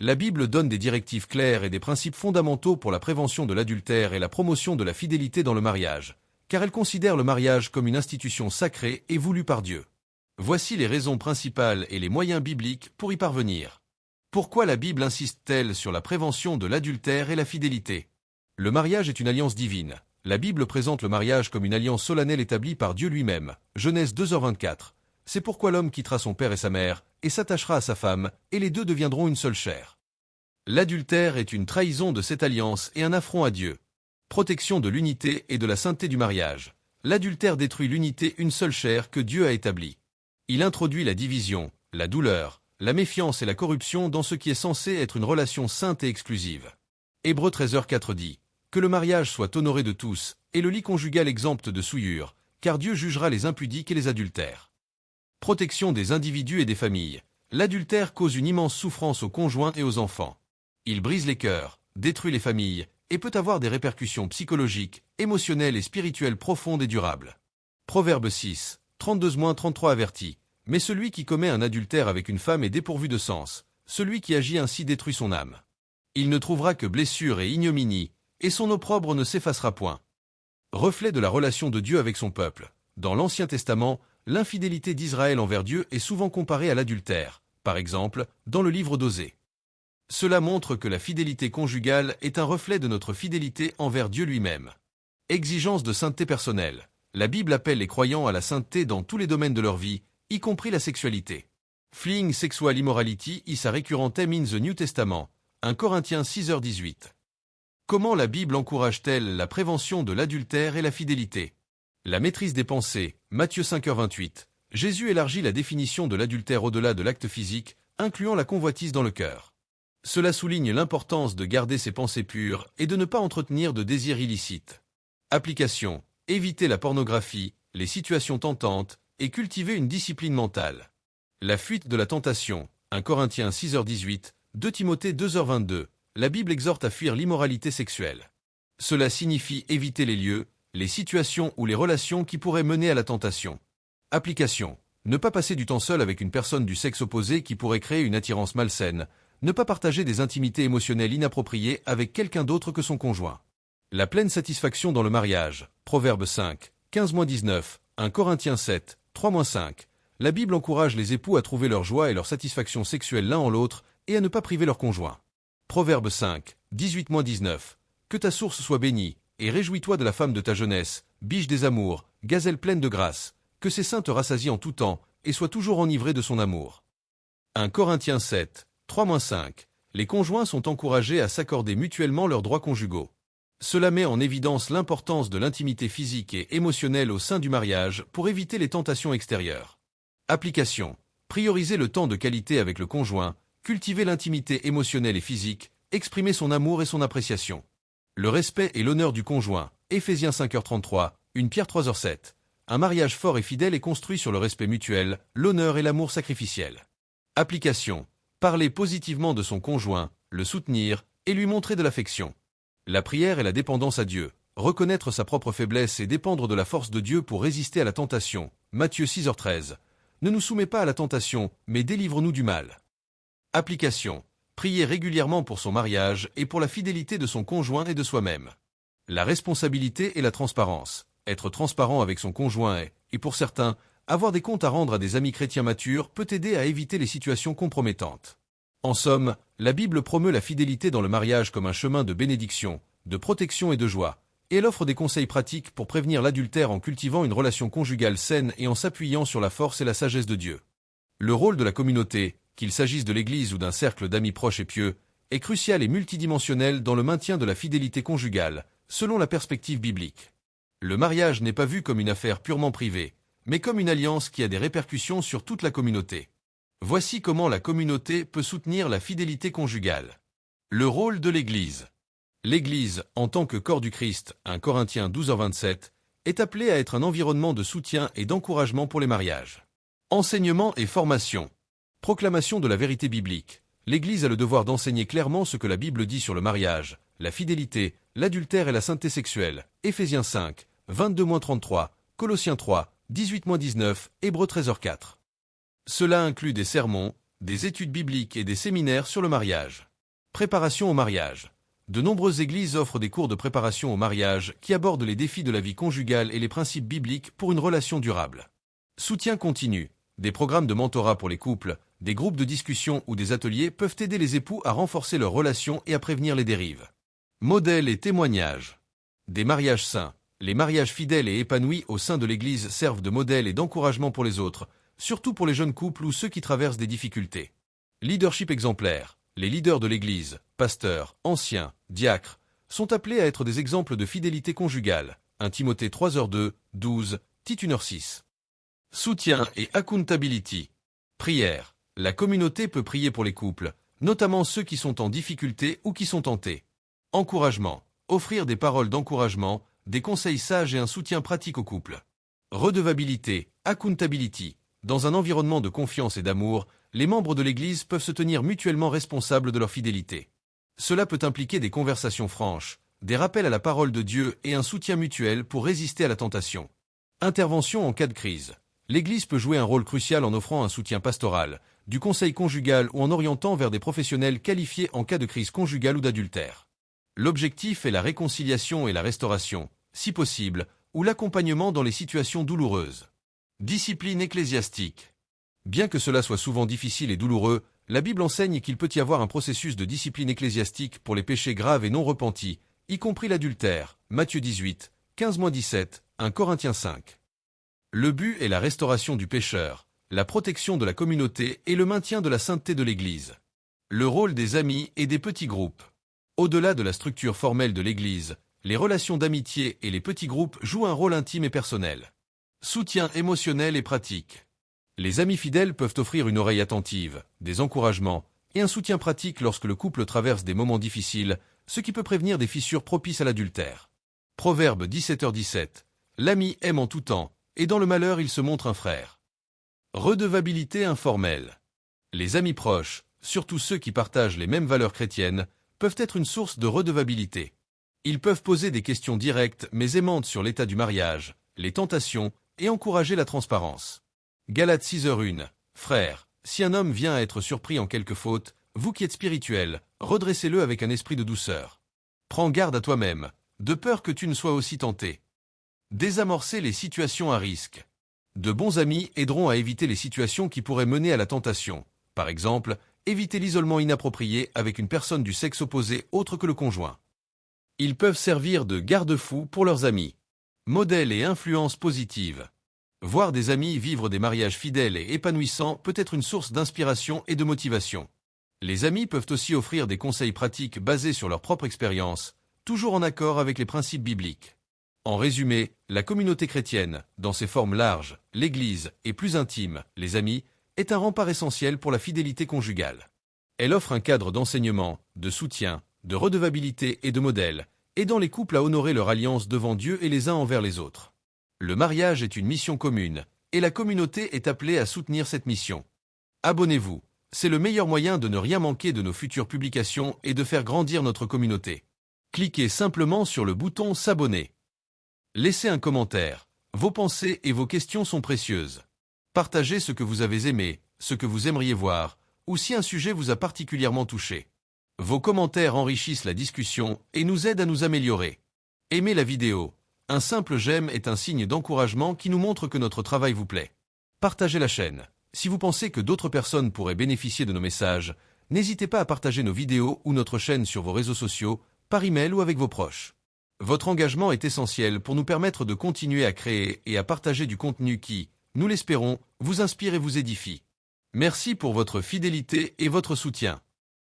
La Bible donne des directives claires et des principes fondamentaux pour la prévention de l'adultère et la promotion de la fidélité dans le mariage, car elle considère le mariage comme une institution sacrée et voulue par Dieu. Voici les raisons principales et les moyens bibliques pour y parvenir. Pourquoi la Bible insiste-t-elle sur la prévention de l'adultère et la fidélité? Le mariage est une alliance divine. La Bible présente le mariage comme une alliance solennelle établie par Dieu lui-même. Genèse 2h24. C'est pourquoi l'homme quittera son père et sa mère, et s'attachera à sa femme, et les deux deviendront une seule chair. L'adultère est une trahison de cette alliance et un affront à Dieu. Protection de l'unité et de la sainteté du mariage. L'adultère détruit l'unité une seule chair que Dieu a établie. Il introduit la division, la douleur, la méfiance et la corruption dans ce qui est censé être une relation sainte et exclusive. Hébreux 13h4 dit que le mariage soit honoré de tous, et le lit conjugal exempt de souillure, car Dieu jugera les impudiques et les adultères. Protection des individus et des familles. L'adultère cause une immense souffrance aux conjoints et aux enfants. Il brise les cœurs, détruit les familles, et peut avoir des répercussions psychologiques, émotionnelles et spirituelles profondes et durables. Proverbe 6, 32-33 avertit. Mais celui qui commet un adultère avec une femme est dépourvu de sens, celui qui agit ainsi détruit son âme. Il ne trouvera que blessures et ignominie, et son opprobre ne s'effacera point. Reflet de la relation de Dieu avec son peuple. Dans l'Ancien Testament, l'infidélité d'Israël envers Dieu est souvent comparée à l'adultère, par exemple, dans le livre d'Osée. Cela montre que la fidélité conjugale est un reflet de notre fidélité envers Dieu lui-même. Exigence de sainteté personnelle. La Bible appelle les croyants à la sainteté dans tous les domaines de leur vie, y compris la sexualité. Fleeing sexual immorality is a recurrent theme in the New Testament. 1 Corinthiens 6h18. Comment la Bible encourage-t-elle la prévention de l'adultère et la fidélité? La maîtrise des pensées, Matthieu 5h28. Jésus élargit la définition de l'adultère au-delà de l'acte physique, incluant la convoitise dans le cœur. Cela souligne l'importance de garder ses pensées pures et de ne pas entretenir de désirs illicites. Application. Éviter la pornographie, les situations tentantes, et cultiver une discipline mentale. La fuite de la tentation, 1 Corinthiens 6h18, 2 Timothée 2h22, la Bible exhorte à fuir l'immoralité sexuelle. Cela signifie éviter les lieux, les situations ou les relations qui pourraient mener à la tentation. Application. Ne pas passer du temps seul avec une personne du sexe opposé qui pourrait créer une attirance malsaine, ne pas partager des intimités émotionnelles inappropriées avec quelqu'un d'autre que son conjoint. La pleine satisfaction dans le mariage, Proverbe 5, 15-19, 1 Corinthiens 7, 3-5. La Bible encourage les époux à trouver leur joie et leur satisfaction sexuelle l'un en l'autre et à ne pas priver leur conjoint. Proverbe 5, 18-19. Que ta source soit bénie, et réjouis-toi de la femme de ta jeunesse, biche des amours, gazelle pleine de grâce, que ses seins te rassasient en tout temps, et sois toujours enivré de son amour. 1 Corinthiens 7, 3-5. Les conjoints sont encouragés à s'accorder mutuellement leurs droits conjugaux. Cela met en évidence l'importance de l'intimité physique et émotionnelle au sein du mariage pour éviter les tentations extérieures. Application. Prioriser le temps de qualité avec le conjoint, cultiver l'intimité émotionnelle et physique, exprimer son amour et son appréciation. Le respect et l'honneur du conjoint, Éphésiens 5h33, 1 Pierre 3h7. Un mariage fort et fidèle est construit sur le respect mutuel, l'honneur et l'amour sacrificiel. Application. Parler positivement de son conjoint, le soutenir et lui montrer de l'affection. La prière et la dépendance à Dieu. Reconnaître sa propre faiblesse et dépendre de la force de Dieu pour résister à la tentation. Matthieu 6h13. Ne nous soumets pas à la tentation, mais délivre-nous du mal. Application. Prier régulièrement pour son mariage et pour la fidélité de son conjoint et de soi-même. La responsabilité et la transparence. Être transparent avec son conjoint et pour certains, avoir des comptes à rendre à des amis chrétiens matures peut aider à éviter les situations compromettantes. En somme, la Bible promeut la fidélité dans le mariage comme un chemin de bénédiction, de protection et de joie, et elle offre des conseils pratiques pour prévenir l'adultère en cultivant une relation conjugale saine et en s'appuyant sur la force et la sagesse de Dieu. Le rôle de la communauté, qu'il s'agisse de l'Église ou d'un cercle d'amis proches et pieux, est crucial et multidimensionnel dans le maintien de la fidélité conjugale, selon la perspective biblique. Le mariage n'est pas vu comme une affaire purement privée, mais comme une alliance qui a des répercussions sur toute la communauté. Voici comment la communauté peut soutenir la fidélité conjugale. Le rôle de l'Église. L'Église, en tant que corps du Christ, 1 Corinthiens 12h27, est appelée à être un environnement de soutien et d'encouragement pour les mariages. Enseignement et formation. Proclamation de la vérité biblique. L'Église a le devoir d'enseigner clairement ce que la Bible dit sur le mariage, la fidélité, l'adultère et la sainteté sexuelle. Éphésiens 5, 22-33, Colossiens 3, 18-19, Hébreux 13h4. Cela inclut des sermons, des études bibliques et des séminaires sur le mariage. Préparation au mariage. De nombreuses églises offrent des cours de préparation au mariage qui abordent les défis de la vie conjugale et les principes bibliques pour une relation durable. Soutien continu. Des programmes de mentorat pour les couples, des groupes de discussion ou des ateliers peuvent aider les époux à renforcer leurs relations et à prévenir les dérives. Modèles et témoignages. Des mariages sains. Les mariages fidèles et épanouis au sein de l'Église servent de modèle et d'encouragement pour les autres, surtout pour les jeunes couples ou ceux qui traversent des difficultés. Leadership exemplaire. Les leaders de l'Église, pasteurs, anciens, diacres, sont appelés à être des exemples de fidélité conjugale. 1 Timothée 3h2, 12, Tite 1h6. Soutien et accountability. Prière. La communauté peut prier pour les couples, notamment ceux qui sont en difficulté ou qui sont tentés. Encouragement. Offrir des paroles d'encouragement, des conseils sages et un soutien pratique au couple. Redevabilité, accountability. Dans un environnement de confiance et d'amour, les membres de l'Église peuvent se tenir mutuellement responsables de leur fidélité. Cela peut impliquer des conversations franches, des rappels à la parole de Dieu et un soutien mutuel pour résister à la tentation. Intervention en cas de crise. L'Église peut jouer un rôle crucial en offrant un soutien pastoral, du conseil conjugal ou en orientant vers des professionnels qualifiés en cas de crise conjugale ou d'adultère. L'objectif est la réconciliation et la restauration, si possible, ou l'accompagnement dans les situations douloureuses. Discipline ecclésiastique. Bien que cela soit souvent difficile et douloureux, la Bible enseigne qu'il peut y avoir un processus de discipline ecclésiastique pour les péchés graves et non repentis, y compris l'adultère, Matthieu 18, 15-17, 1 Corinthiens 5. Le but est la restauration du pécheur, la protection de la communauté et le maintien de la sainteté de l'Église. Le rôle des amis et des petits groupes. Au-delà de la structure formelle de l'Église, les relations d'amitié et les petits groupes jouent un rôle intime et personnel. Soutien émotionnel et pratique. Les amis fidèles peuvent offrir une oreille attentive, des encouragements et un soutien pratique lorsque le couple traverse des moments difficiles, ce qui peut prévenir des fissures propices à l'adultère. Proverbe 17h17. L'ami aime en tout temps, et dans le malheur il se montre un frère. Redevabilité informelle. Les amis proches, surtout ceux qui partagent les mêmes valeurs chrétiennes, peuvent être une source de redevabilité. Ils peuvent poser des questions directes mais aimantes sur l'état du mariage, les tentations et encourager la transparence. Galates 6h1. Frères, si un homme vient à être surpris en quelque faute, vous qui êtes spirituels, redressez-le avec un esprit de douceur. Prends garde à toi-même, de peur que tu ne sois aussi tenté. Désamorcer les situations à risque. De bons amis aideront à éviter les situations qui pourraient mener à la tentation. Par exemple, éviter l'isolement inapproprié avec une personne du sexe opposé autre que le conjoint. Ils peuvent servir de garde-fous pour leurs amis. Modèle et influence positive. Voir des amis vivre des mariages fidèles et épanouissants peut être une source d'inspiration et de motivation. Les amis peuvent aussi offrir des conseils pratiques basés sur leur propre expérience, toujours en accord avec les principes bibliques. En résumé, la communauté chrétienne, dans ses formes larges, l'Église et plus intime, les amis, est un rempart essentiel pour la fidélité conjugale. Elle offre un cadre d'enseignement, de soutien, de redevabilité et de modèle, aidant les couples à honorer leur alliance devant Dieu et les uns envers les autres. Le mariage est une mission commune, et la communauté est appelée à soutenir cette mission. Abonnez-vous, c'est le meilleur moyen de ne rien manquer de nos futures publications et de faire grandir notre communauté. Cliquez simplement sur le bouton s'abonner. Laissez un commentaire, vos pensées et vos questions sont précieuses. Partagez ce que vous avez aimé, ce que vous aimeriez voir, ou si un sujet vous a particulièrement touché. Vos commentaires enrichissent la discussion et nous aident à nous améliorer. Aimez la vidéo. Un simple j'aime est un signe d'encouragement qui nous montre que notre travail vous plaît. Partagez la chaîne. Si vous pensez que d'autres personnes pourraient bénéficier de nos messages, n'hésitez pas à partager nos vidéos ou notre chaîne sur vos réseaux sociaux, par email ou avec vos proches. Votre engagement est essentiel pour nous permettre de continuer à créer et à partager du contenu qui, nous l'espérons, vous inspire et vous édifie. Merci pour votre fidélité et votre soutien.